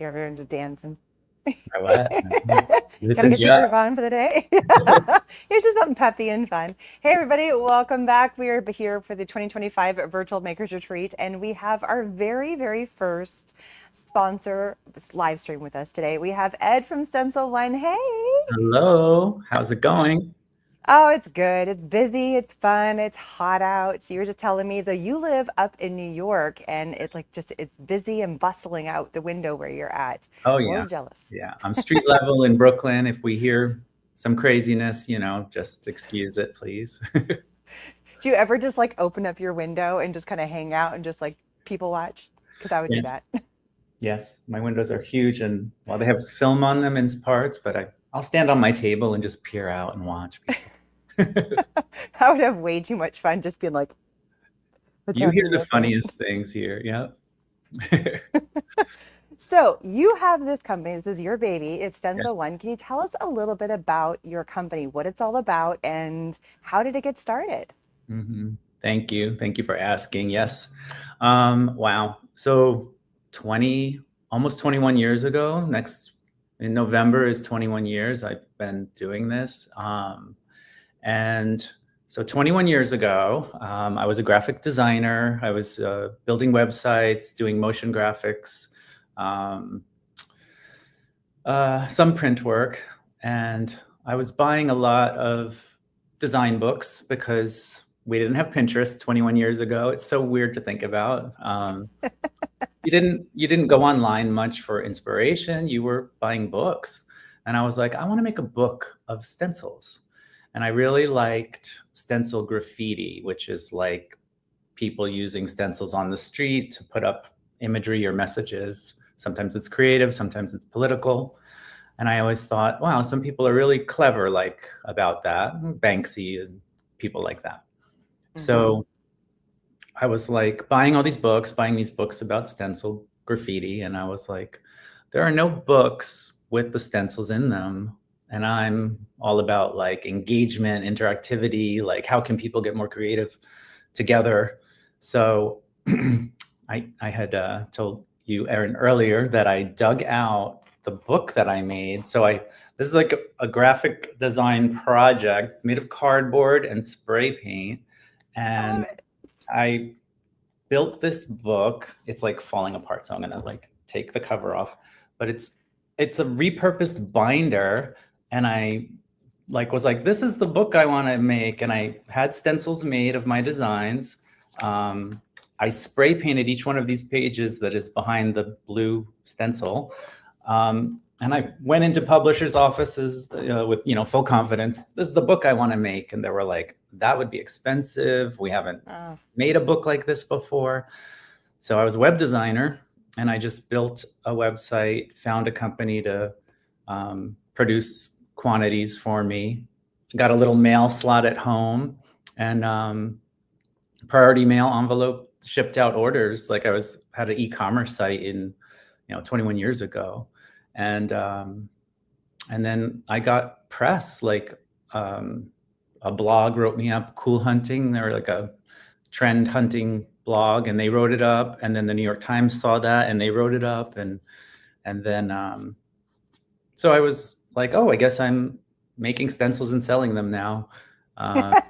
Everyone's just dancing. Or what? This Gotta is get your yeah. groove on for the day. Here's just something peppy and fun. Hey, everybody, welcome back. We are here for the 2025 Virtual Makers Retreat, and we have our very first sponsor live stream with us today. We have Ed from Stencil One. Hey. Hello. How's it going? Oh, it's good. It's busy. It's fun. It's hot out. So you were just telling me that you live up in New York and it's like just it's busy and bustling out the window where you're at. Oh I'm a yeah. little jealous. Yeah. I'm street level in Brooklyn. If we hear some craziness, just excuse it, please. Do you ever just like open up your window and just kind of hang out and just like people watch? Because I would do Yes. that. Yes. My windows are huge and well, they have film on them in parts, but I'll stand on my table and just peer out and watch people. I would have way too much fun just being like, what's You hear happening the out there? funniest things here. Yeah. So you have this company. This is your baby. It's Stencil Yes. One. Can you tell us a little bit about your company, what it's all about, and how did it get started? Thank you. Thank you for asking. Yes. Wow. So 20, almost 21 years ago, next in November is 21 years I've been doing this. And so 21 years ago, I was a graphic designer. I was building websites, doing motion graphics, um, some print work, and I was buying a lot of design books because we didn't have Pinterest 21 years ago. It's so weird to think about. You didn't go online much for inspiration. You were buying books, and I was like, I want to make a book of stencils, and I really liked stencil graffiti, which is like people using stencils on the street to put up imagery or messages. Sometimes it's creative, sometimes it's political. And I always thought, wow, some people are really clever, like about that, Banksy and people like that. Hmm. So I was like buying all these books, buying these books about stencil graffiti. And I was like, there are no books with the stencils in them. And I'm all about like engagement, interactivity, like how can people get more creative together. So I had told you, Erin, earlier that I dug out the book that I made. This is like a graphic design project. It's made of cardboard and spray paint. I love And it. I built this book. It's like falling apart, so I'm gonna like take the cover off. But it's a repurposed binder, and I was like, this is the book I want to make, and I had stencils made of my designs. Um, I spray painted each one of these pages that is behind the blue stencil. And I went into publishers' offices with full confidence. This is the book I want to make, and they were like, "That would be expensive. We haven't Oh. made a book like this before." So I was a web designer, and I just built a website, found a company to produce quantities for me, got a little mail slot at home, and priority mail envelope shipped out orders. Like had an e-commerce site in 21 years ago, and then I got press. Like a blog wrote me up, Cool Hunting. They're like a trend hunting blog, and they wrote it up. And then the New York Times saw that, and they wrote it up, and then so I was like, oh, I guess I'm making stencils and selling them now. Uh,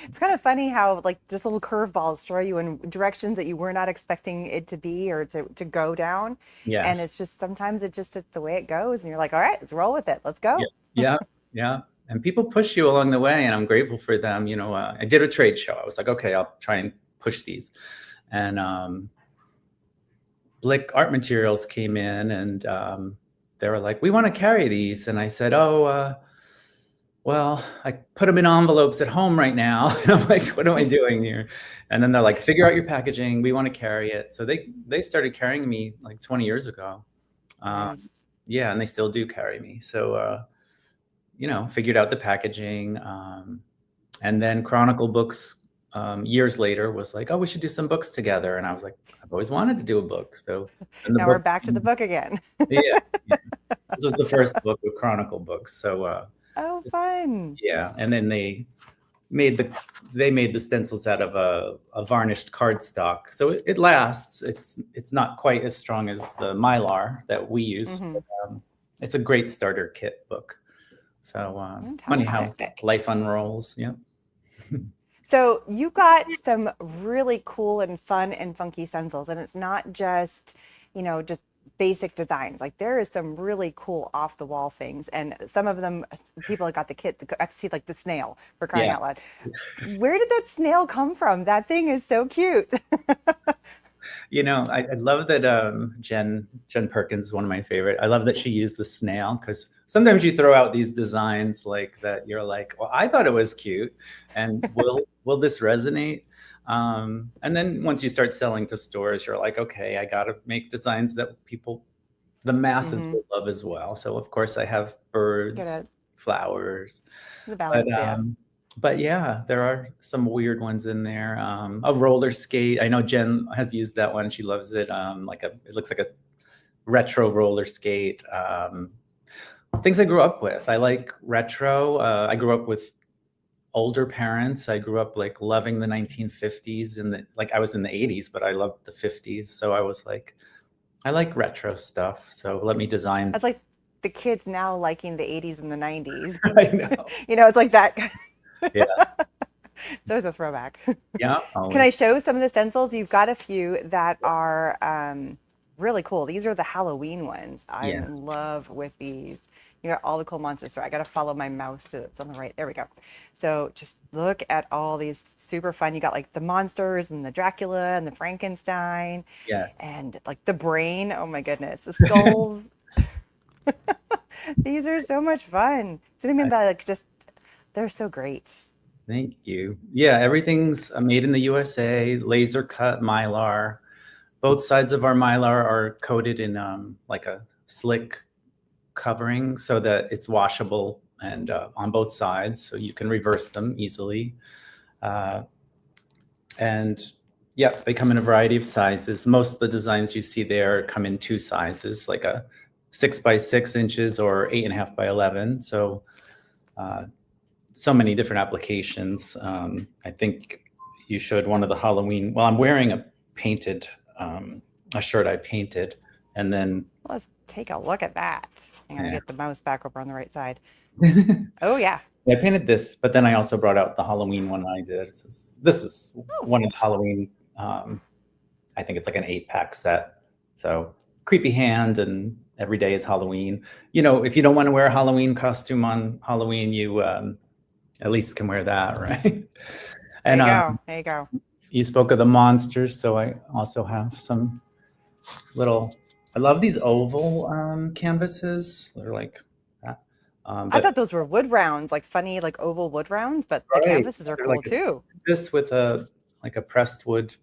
It's kind of funny how like just little curveballs throw you in directions that you were not expecting it to be or to go down. And yes. it's just sometimes it just it's the way it goes and you're like, all right, let's roll with it. Let's Yeah. go. Yeah. Yeah. And people push you along the way, and I'm grateful for them. I did a trade show. I was like, okay, I'll try and push these. And Blick Art Materials came in, and they were like, we want to carry these. And I said, oh, well, I put them in envelopes at home right now. And I'm like, what am I doing here? And then they're like, figure out your packaging. We want to carry it. So they started carrying me like 20 years ago. Nice. Yeah, and they still do carry me. So, figured out the packaging. And then Chronicle Books years later was like, oh, we should do some books together. And I was like, I've always wanted to do a book. So, and the Now we're book, back to the book again. yeah, yeah. This was the first book with Chronicle Books. So, Oh, fun. yeah. And then they they made the stencils out of a varnished cardstock, so it lasts. It's not quite as strong as the Mylar that we use. Mm-hmm. But, it's a great starter kit book. So funny how Fantastic. life unrolls. Yep. So you got some really cool and fun and funky stencils, and it's not just, just basic designs. Like there is some really cool off the wall things, and some of them people that got the kit to see like the snail, for crying out Yes. loud. Where did that snail come from? That thing is so cute. I love that Jen Perkins is one of my favorite. I love that she used the snail, because sometimes you throw out these designs like that. You're like, well, I thought it was cute, and will this resonate? And then once you start selling to stores, you're like, okay, I got to make designs that the masses Mm-hmm. will love as well. So of course I have birds, flowers, The but balance, yeah. but yeah, there are some weird ones in there. A roller skate. I know Jen has used that one. She loves it. It looks like a retro roller skate. Things I grew up with. I like retro. I grew up with older parents. I grew up like loving the 1950s, and I was in the 80s, but I loved the 50s. So I was like, I like retro stuff. So let me design. That's like the kids now liking the 80s and the 90s. I know. It's like that. Yeah. So it's a throwback. Yeah. Can I show some of the stencils? You've got a few that are really cool. These are the Halloween ones. I'm in love with these. You got all the cool monsters. So I got to follow my mouse to it's on the right. There we go. So just look at all these super fun. You got like the monsters and the Dracula and the Frankenstein. Yes. And like the brain. Oh my goodness. The skulls. These are so much fun. So what I mean by like just, they're so great. Thank you. Yeah, everything's made in the USA, laser cut Mylar. Both sides of our Mylar are coated in like a slick covering so that it's washable and on both sides, so you can reverse them easily. And yeah, they come in a variety of sizes. Most of the designs you see there come in two sizes, like a 6 by 6 inches or 8.5 by 11. So many different applications. I think you showed one of the Halloween. Well, I'm wearing a shirt I painted, and then Let's take a look at that. I'm gonna get the mouse back over on the right side. Oh yeah. I painted this, but then I also brought out the Halloween one I did. This is one of the Halloween. I think it's like an 8-pack set. So creepy hand, and every day is Halloween. If you don't want to wear a Halloween costume on Halloween, you at least can wear that, right? And there you go. You spoke of the monsters, so I also have some little. I love these oval canvases. They're like that. I thought those were wood rounds, like funny, like oval wood rounds, but the canvases are cool too. This with a pressed wood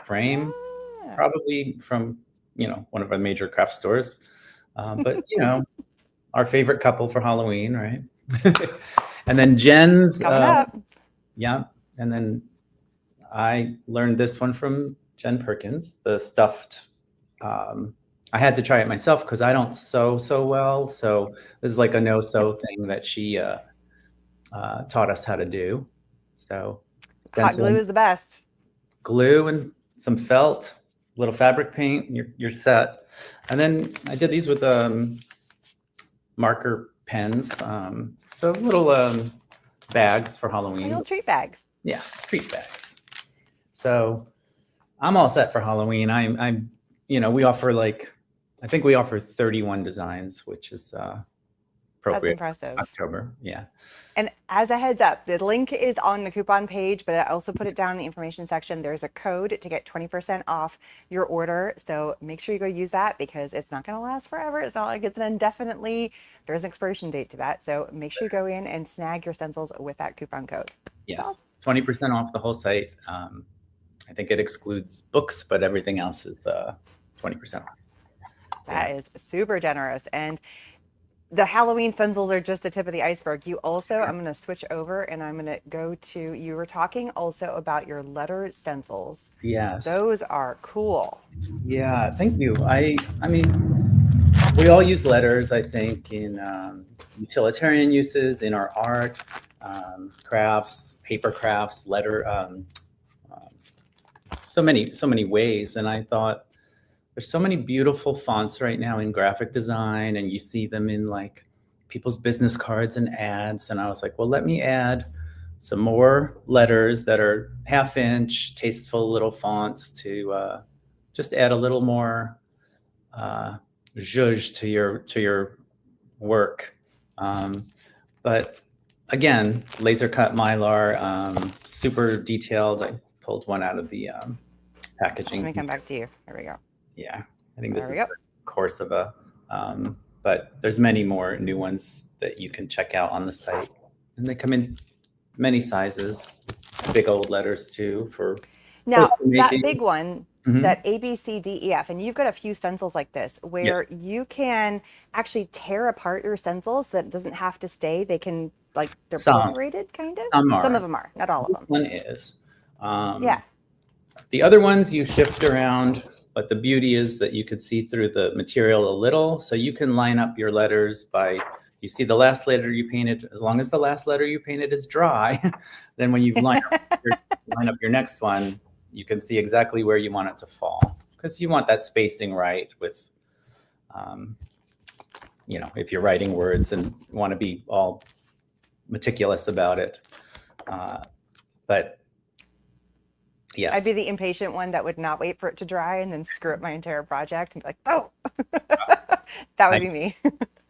frame, probably from one of our major craft stores. But our favorite couple for Halloween, right? And then Jen's coming up. Yeah, and then I learned this one from Jen Perkins, the stuffed. I had to try it myself because I don't sew so well. So this is like a no-sew thing that she taught us how to do. So hot glue is the best. Glue and some felt, a little fabric paint, you're set. And then I did these with marker pens. So little bags for Halloween. Little treat bags. Yeah, treat bags. So I'm all set for Halloween. I'm we offer I think we offer 31 designs, which is appropriate. That's impressive. October, yeah. And as a heads up, the link is on the coupon page, but I also put it down in the information section. There's a code to get 20% off your order. So make sure you go use that because it's not going to last forever. It's not like it's an indefinitely, there's an expiration date to that. So make sure you go in and snag your stencils with that coupon code. Yes, 20% off the whole site. I think it excludes books, but everything else is 20% off. That is super generous. And the Halloween stencils are just the tip of the iceberg. You also, I'm going to switch over and I'm going to go to, you were talking also about your letter stencils. Yes. Those are cool. Yeah, thank you. I mean, we all use letters, I think, in utilitarian uses, in our art. crafts, paper crafts, letter, so many ways. And I thought there's so many beautiful fonts right now in graphic design, and you see them in like people's business cards and ads. And I was like, well, let me add some more letters that are half-inch, tasteful little fonts to just add a little more zhuzh to your work. But again, laser cut mylar, super detailed. I pulled one out of the packaging. Let me come back to you. Here we go. Yeah, I think this There we is go. the Corsiva, but there's many more new ones that you can check out on the site, and they come in many sizes, big old letters too for Now, poster that making. big one, Mhm. that A, B, C, D, E, F, and you've got a few stencils like this where you can actually tear apart your stencils so it doesn't have to stay. They can, like, they're Some perforated, kind of. some Some are. of them are, not all of This them. one is. Yeah. The other ones you shift around, but the beauty is that you could see through the material a little, so you can line up your letters by, you see the last letter you painted, as long as the last letter you painted is dry, then when you line up your next one, you can see exactly where you want it to fall, because you want that spacing right with, if you're writing words and want to be all meticulous about it. But yes. I'd be the impatient one that would not wait for it to dry and then screw up my entire project and be like, oh, that would be me.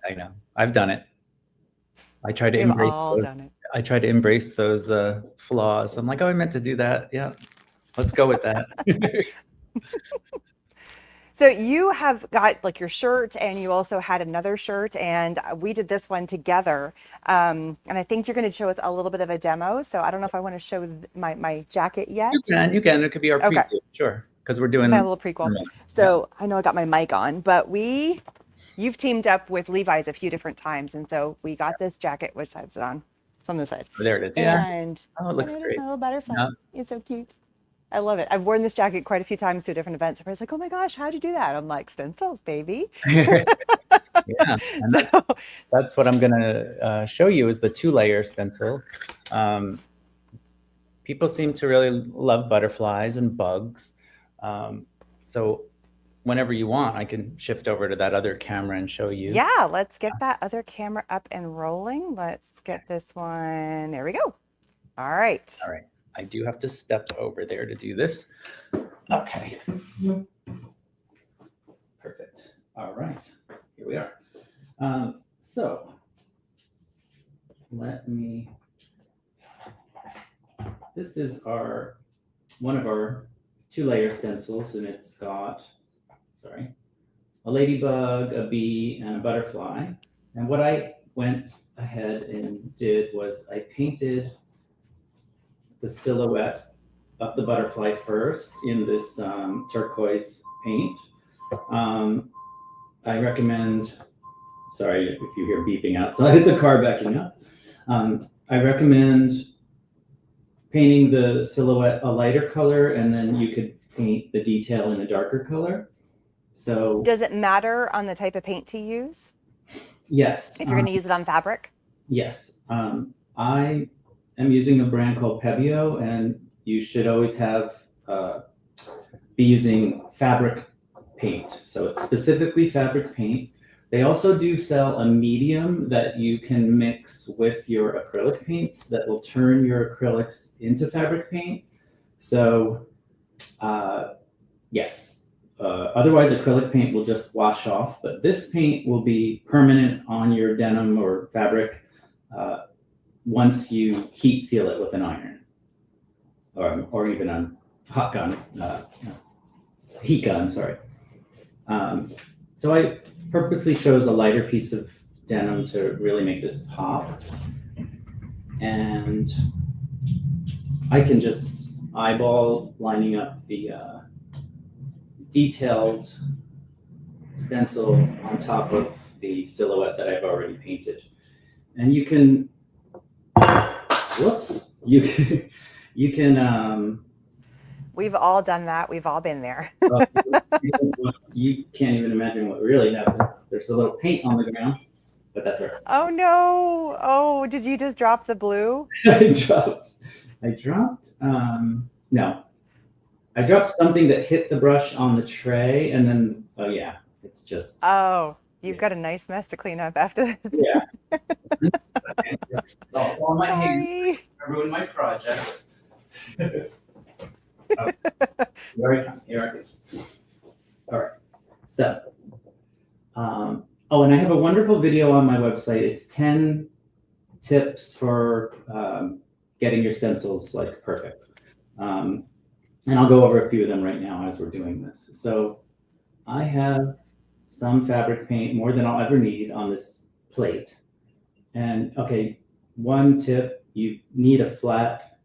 I know. I've done it. I try to We've embrace all those. done it. I try to embrace those flaws. I'm like, oh, I meant to do that. Yeah, let's go with that. So you have got like your shirt, and you also had another shirt, and we did this one together. And I think you're going to show us a little bit of a demo. So I don't know if I want to show my jacket yet. You can. It could be our Okay. preview. Sure, because we're doing My little prequel. Yeah. So I know I got my mic on, but you've teamed up with Levi's a few different times, and so we got this jacket. Which side is it on? It's on this side. Oh, there it is. Yeah. And Oh, it looks there's great. my little butterfly. Yeah. It's so cute. I love it. I've worn this jacket quite a few times to different events. Everybody's like, "Oh my gosh, how'd you do that?" I'm like, "Stencils, baby." Yeah, and that's what I'm gonna show you is the 2-layer stencil. People seem to really love butterflies and bugs, so whenever you want, I can shift over to that other camera and show you. Yeah, let's get that other camera up and rolling. Let's get this one. There we go. All right. All right. I do have to step over there to do this. Okay. Perfect. All right. Here we are. So this is one of our 2-layer stencils, and it's got, a ladybug, a bee, and a butterfly. And what I went ahead and did was I painted the silhouette of the butterfly first in this turquoise paint. I recommend, sorry if you hear beeping outside, it's a car backing up. I recommend painting the silhouette a lighter color, and then you could paint the detail in a darker color. So does it matter on the type of paint to use? Yes. If you're going to use it on fabric? Yes. I am using a brand called Pebeo, and you should always be using fabric paint. So it's specifically fabric paint. They also do sell a medium that you can mix with your acrylic paints that will turn your acrylics into fabric paint. So yes. Otherwise, acrylic paint will just wash off, but this paint will be permanent on your denim or fabric once you heat seal it with an iron, or even a hot gun, heat gun, sorry. So I purposely chose a lighter piece of denim to really make this pop. And I can just eyeball lining up the detailed stencil on top of the silhouette that I've already painted. And you can, you can, we've all done that. We've all been there. you can't even imagine what really happened. There's a little paint on the ground. but that's all right. Oh no. Oh, did you just drop the blue? No, I dropped something that hit the brush on the tray, and then, oh yeah, it's just, Oh, you've yeah, got a nice mess to clean up after this. yeah. It's also on my hand. Sorry. I ruined my project. Okay, very fine. Here I go. All right. So, oh, and I have a wonderful video on my website. It's 10 tips for getting your stencils like perfect. And I'll go over a few of them right now as we're doing this. So I have some fabric paint, more than I'll ever need on this plate. And okay, one tip, you need a flat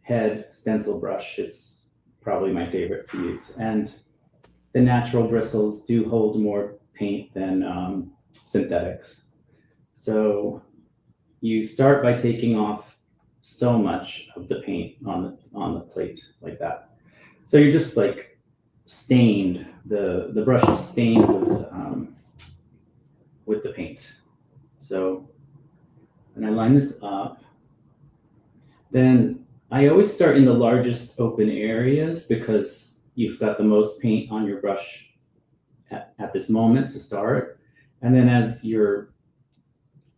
head stencil brush. It's probably my favorite to use. And the natural bristles do hold more paint than synthetics. So you start by taking off so much of the paint on the plate like that. So you're just like stained. The brush is stained with the paint. So when I line this up, then I always start in the largest open areas because you've got the most paint on your brush at this moment to start. And then as you're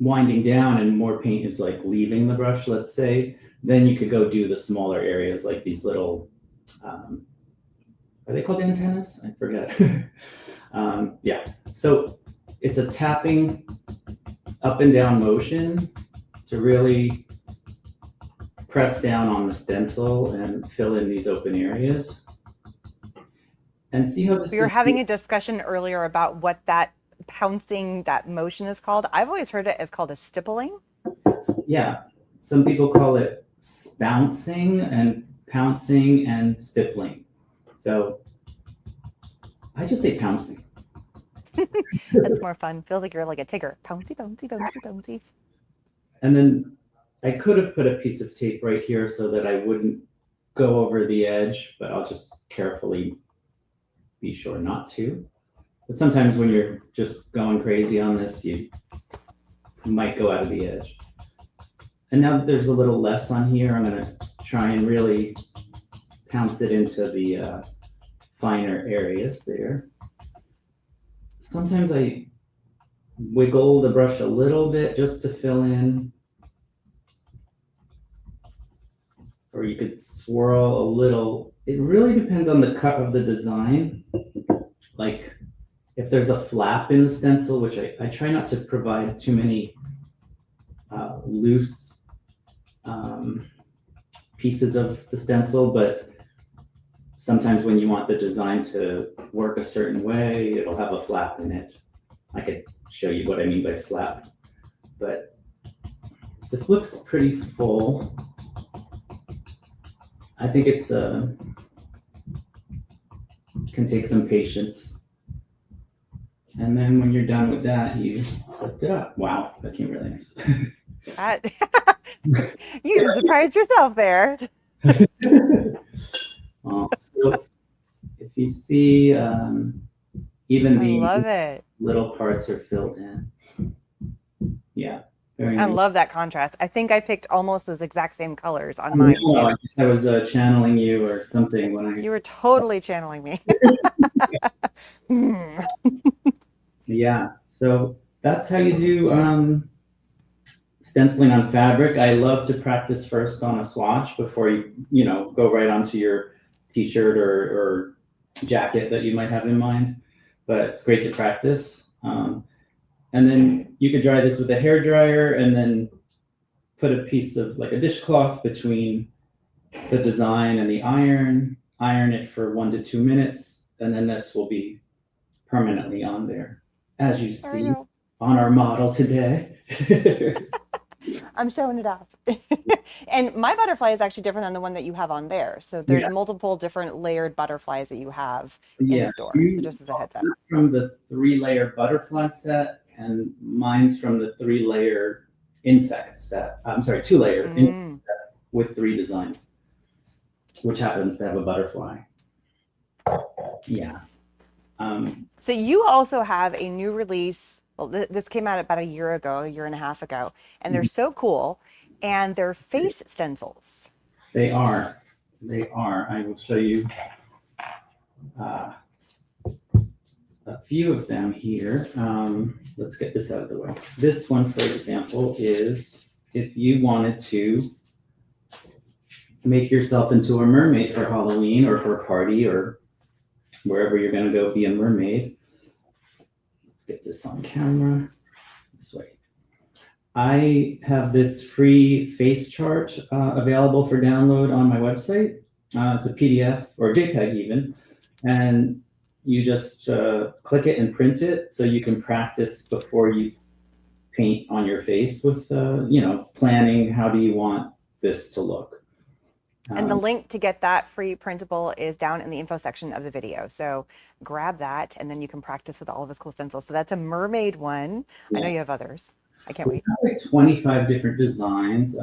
winding down and more paint is like leaving the brush, let's say, then you could go do the smaller areas like these little, are they called antennas? I forget. Yeah, so it's a tapping up and down motion to really press down on the stencil and fill in these open areas. And see how this We were having a discussion earlier about what that pouncing, that motion is called. I've always heard it as called a stippling. Yeah, some people call it bouncing and pouncing and stippling. So I just say pouncing. That's more fun. Feels like you're like a tigger. Pouncy, bouncy, bouncy, bouncy. And then I could have put a piece of tape right here so that I wouldn't go over the edge, but I'll just carefully be sure not to. But sometimes when you're just going crazy on this, you might go out of the edge. And now that there's a little less on here, I'm gonna try and really pounce it into the finer areas there. Sometimes I wiggle the brush a little bit just to fill in. Or you could swirl a little. It really depends on the cut of the design. Like if there's a flap in the stencil, which I try not to provide too many loose pieces of the stencil, but sometimes when you want the design to work a certain way, it'll have a flap in it. I could show you what I mean by flap, but this looks pretty full. I think it's can take some patience. And then when you're done with that, you lift it up. Wow, that came really nice. You surprised yourself there. So if you see, even I the love it. little parts are filled in. Yeah, very I nice. love that contrast. I think I picked almost those exact same colors on mine No, I too. guess I was channeling you or something when I. You were totally channeling me. Yeah, so that's how you do stenciling on fabric. I love to practice first on a swatch before you go right onto your t-shirt or jacket that you might have in mind. But it's great to practice. And then you could dry this with a hair dryer and then put a piece of like a dishcloth between the design and the iron it for 1 to 2 minutes, and then this will be permanently on there, as you see on our model today. I'm showing it off. And my butterfly is actually different than the one that you have on there. So there's multiple different layered butterflies that you have in the store. So just as a heads up. From the 3-layer butterfly set, and mine's from the 3-layer insect set. I'm sorry, 2-layer insect set with 3 designs, which happens to have a butterfly. Yeah. So you also have a new release Well, this came out about a year ago, a year and a half ago, and they're so cool. And they're face stencils. They are. They are. I will show you uh, a few of them here. Let's get this out of the way. This one, for example, is if you wanted to make yourself into a mermaid for Halloween or for a party or wherever you're going to go be a mermaid. Let's get this on camera. This way. I have this free face chart available for download on my website. It's a PDF or JPEG even, and you just click it and print it so you can practice before you paint on your face with, planning how do you want this to look. And the link to get that free printable is down in the info section of the video. So grab that, and then you can practice with all of his cool stencils. So that's a mermaid one. Yeah. I know you have others. I can't wait. Like 25 different designs.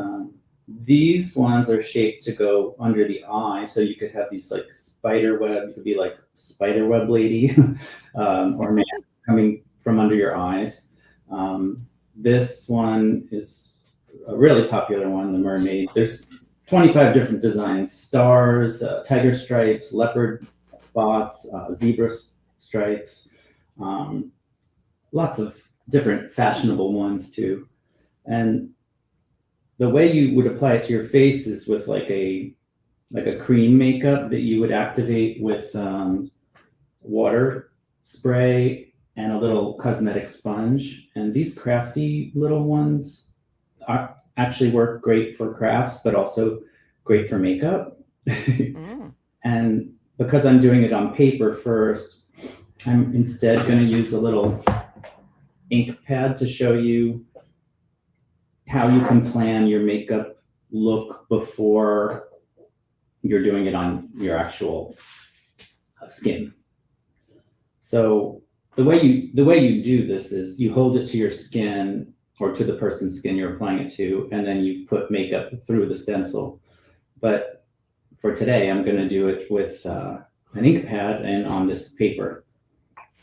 These ones are shaped to go under the eye, so you could have these like spider web. You could be like spider web lady, or man coming from under your eyes. This one is a really popular one, the mermaid. There's 25 different designs: stars, tiger stripes, leopard spots, zebra stripes, lots of different fashionable ones too. And the way you would apply it to your face is with like a cream makeup that you would activate with water spray and a little cosmetic sponge. And these crafty little ones actually work great for crafts, but also great for makeup. And because I'm doing it on paper first, I'm instead going to use a little ink pad to show you how you can plan your makeup look before you're doing it on your actual skin. So the way you do this is you hold it to your skin or to the person's skin you're applying it to, and then you put makeup through the stencil. But for today, I'm going to do it with an ink pad and on this paper.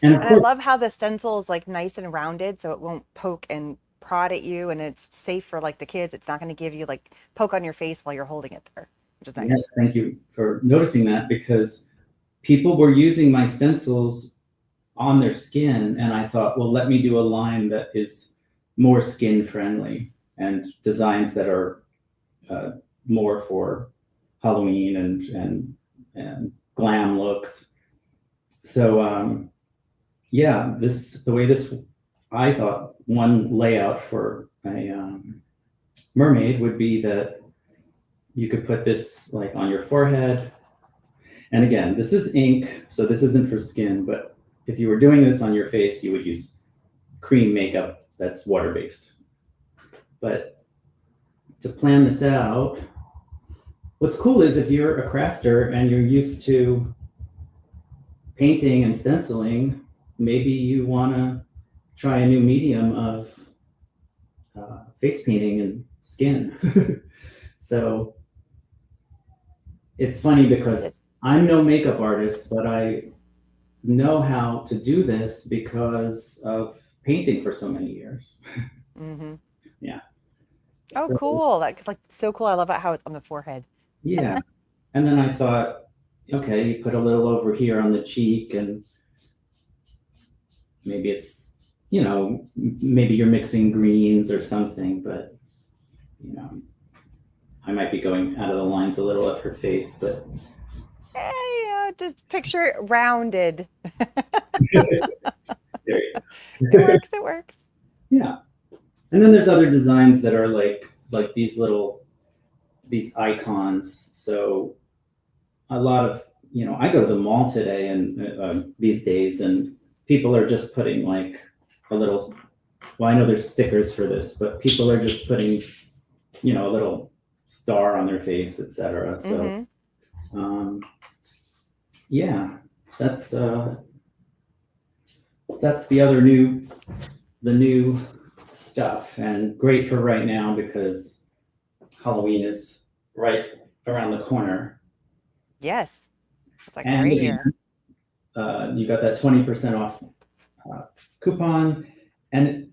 And I love how the stencil is like nice and rounded, so it won't poke and prod at you, and it's safe for like the kids. It's not going to give you like poke on your face while you're holding it there, which is nice. Yes, thank you for noticing that, because people were using my stencils on their skin, and I thought, well, let me do a line that is more skin friendly and designs that are more for Halloween and glam looks. So the way this, I thought one layout for a mermaid would be that you could put this like on your forehead. And again, this is ink, so this isn't for skin, but if you were doing this on your face, you would use cream makeup that's water-based. But to plan this out, what's cool is if you're a crafter and you're used to painting and stenciling, maybe you want to try a new medium of face painting and skin. So it's funny because I'm no makeup artist, but I know how to do this because of painting for so many years. Yeah. Oh, so, cool. That's like so cool. I love it how it's on the forehead. Yeah. And then I thought, okay, you put a little over here on the cheek, and maybe it's, maybe you're mixing greens or something, but, I might be going out of the lines a little of her face, but. Hey, just picture it rounded. There you go. It works. Yeah. And then there's other designs that are like these icons. So a lot of, I go to the mall today and these days, and people are just putting like a little, well, I know there's stickers for this, but people are just putting, a little star on their face, etc. So, yeah, that's the new stuff, and great for right now because Halloween is right around the corner. Yes, it's like right here. You got that 20% off coupon, And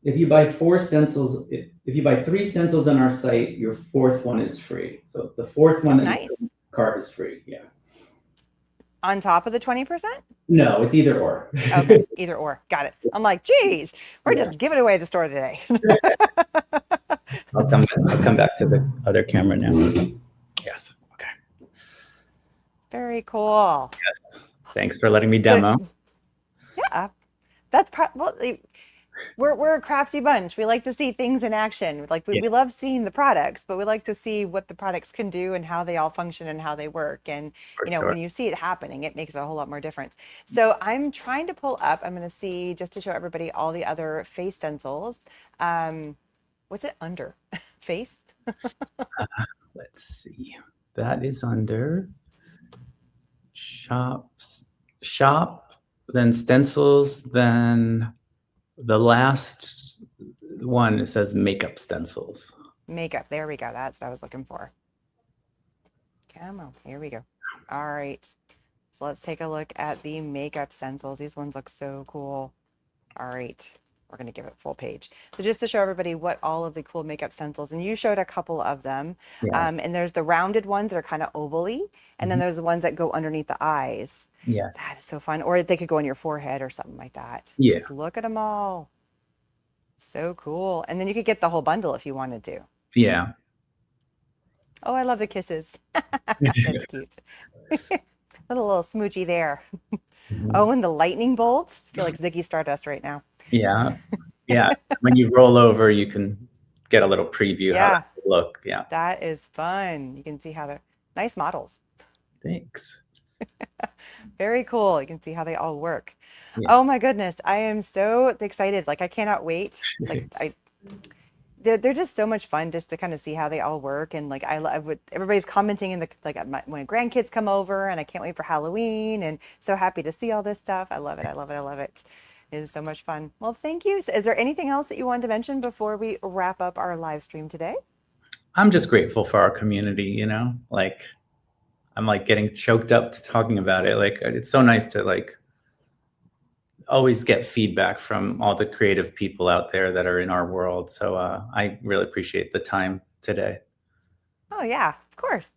if you buy 4 stencils, if you buy 3 stencils on our site, your fourth one is free. So the fourth Oh, one that you nice. carve is free. Yeah. On top of the 20%? No, it's either or. Okay, either or. Got it. I'm like, geez, we're Yeah. just giving away the store today. I'll come back to the other camera now. Yes. Okay. Very cool. Yes. Thanks for letting me So, demo. yeah, that's well, we're a crafty bunch. We like to see things in action. Like we Yes, love seeing the products, but we like to see what the products can do and how they all function and how they work. And for when sure. you see it happening, it makes a whole lot more difference. So I'm trying to pull up. I'm going to see just to show everybody all the other face stencils. What's it under? Face? Let's see. That is under shop, then stencils, then the last one, it says makeup stencils. Makeup. There we go. That's what I was looking for. Come on. Here we go. All right. So let's take a look at the makeup stencils. These ones look so cool. All right. We're going to give it full page. So just to show everybody what all of the cool makeup stencils, and you showed a couple of them. Yes. And there's the rounded ones that are kind of ovally, and then there's the ones that go underneath the eyes. Yes. That is so fun. Or they could go on your forehead or something like that. Yeah. Just look at them all. So cool. And then you could get the whole bundle if you wanted to. Yeah. Oh, I love the kisses. That's cute. Little smoochy there. Oh, and the lightning bolts. I feel like Ziggy Stardust right now. Yeah. Yeah. When you roll over, you can get a little preview how Yeah. they look. Yeah. That is fun. You can see how they're nice models. Thanks. Very cool. You can see how they all work. Yes. Oh my goodness. I am so excited. Like I cannot wait. Like they're just so much fun just to kind of see how they all work. And like I would everybody's commenting in the when grandkids come over, and I can't wait for Halloween, and so happy to see all this stuff. I love it. I love it. I love it. It is so much fun. Well, thank you. Is there anything else that you wanted to mention before we wrap up our live stream today? I'm just grateful for our community, like I'm like getting choked up to talking about it. Like it's so nice to like always get feedback from all the creative people out there that are in our world. So I really appreciate the time today. Oh yeah, of course.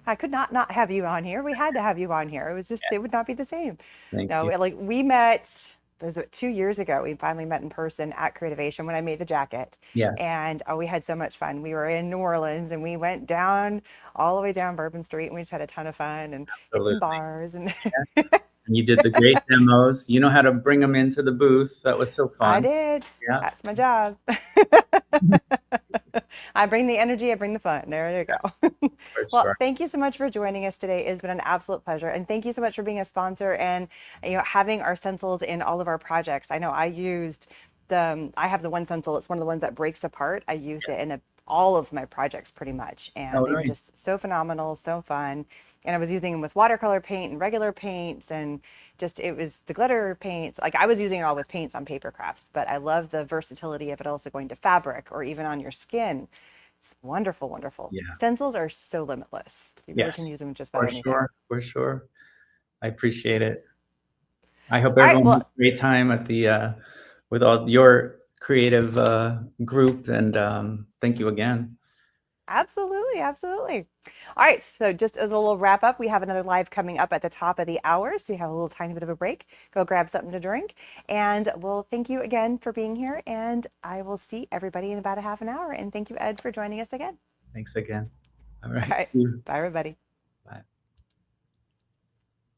I could not have you on here. We had to have you on here. It was just, it would not be the same. Thank No, you. like we met, was it 2 years ago? We finally met in person at Creativation when I made the jacket. Yes. And we had so much fun. We were in New Orleans and we went down all the way down Bourbon Street, and we just had a ton of fun and hit some bars. And yes. And you did the great demos. You know how to bring them into the booth. That was so fun. I did. Yeah. That's my job. I bring the energy, I bring the fun. There you go. Well, Sure. thank you so much for joining us today. It's been an absolute pleasure. And thank you so much for being a sponsor and having our stencils in all of our projects. I know I used I have the one stencil. It's one of the ones that breaks apart. I used it in all of my projects pretty much. And they were just so phenomenal, so fun. And I was using them with watercolor paint and regular paints, and just it was the glitter paints. Like I was using it all with paints on paper crafts, but I love the versatility of it also going to fabric or even on your skin. It's wonderful, wonderful. Yeah. Stencils are so limitless. You really can use them just about anything. For sure. I appreciate it. I hope everyone has a great time at the with all your creative group, and thank you again. Absolutely, absolutely. All right, so just as a little wrap up, we have another live coming up at the top of the hour, so you have a little tiny bit of a break. Go grab something to drink, and we'll thank you again for being here, and I will see everybody in about a half an hour. And thank you, Ed, for joining us again. Thanks again. All right. All right. Bye, everybody.